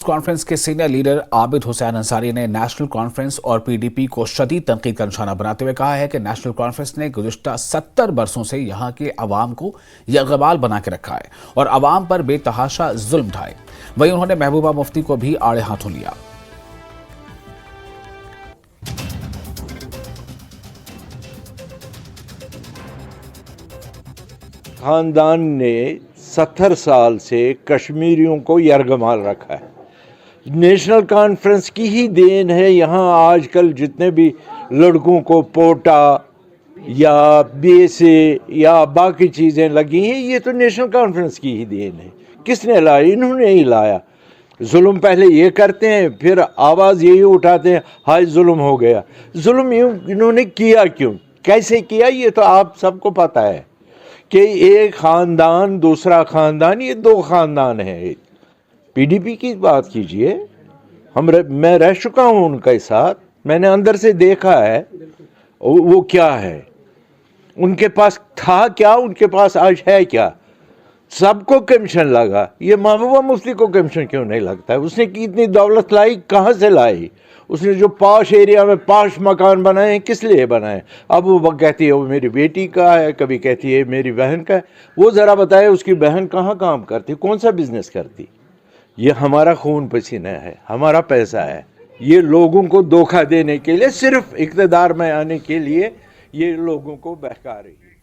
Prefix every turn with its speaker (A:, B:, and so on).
A: Conference के senior leader Abid Hussain Ansari ने national conference और पीडीपी को शदीद तनकीद का निशाना बनाते हुए कहा है कि नेशनल कॉन्फ्रेंस ने गुज़िश्ता 70 बरसों से यहाँ के अवाम को यगबाल बना के रखा है और अवाम पर बेतहाशा जुल्म ढाए। वहीं उन्होंने महबूबा मुफ्ती को भी आड़े हाथों लिया।
B: खानदान ने 70 साल से कश्मीरियों को यरगमाल रखा है। नेशनल कॉन्फ्रेंस की ही देन है। यहाँ आजकल जितने भी लड़कों को पोटा या बेसे या बाकी चीज़ें लगी हैं, ये तो नेशनल कॉन्फ्रेंस की ही देन है। किसने लाया? इन्होंने ही लाया। जुल्म पहले ये करते हैं, फिर आवाज़ यही उठाते हैं, हाय जुल्म हो गया। जुल्म इन्होंने किया क्यों, कैसे किया, ये तो आप सबको पता है कि एक ख़ानदान दूसरा ख़ानदान, ये दो ख़ानदान हैं। पीडीपी की बात कीजिए, मैं रह चुका हूँ उनके साथ, मैंने अंदर से देखा है वो क्या है, उनके पास था क्या, उनके पास आज है क्या। सबको कमीशन लगा, ये महबूबा मुफ्ती को कमीशन क्यों नहीं लगता है? उसने की इतनी दौलत लाई, कहाँ से लाई? उसने जो पॉश एरिया में पॉश मकान बनाए हैं, किस लिए बनाए? अब वो कहती है वो मेरी बेटी का है, कभी कहती है मेरी बहन का है। वो ज़रा बताए उसकी बहन कहाँ काम करती, कौन सा बिजनेस करती? ये हमारा खून पसीना है, हमारा पैसा है। ये लोगों को धोखा देने के लिए, सिर्फ इक़्तिदार में आने के लिए ये लोगों को बहका रही है।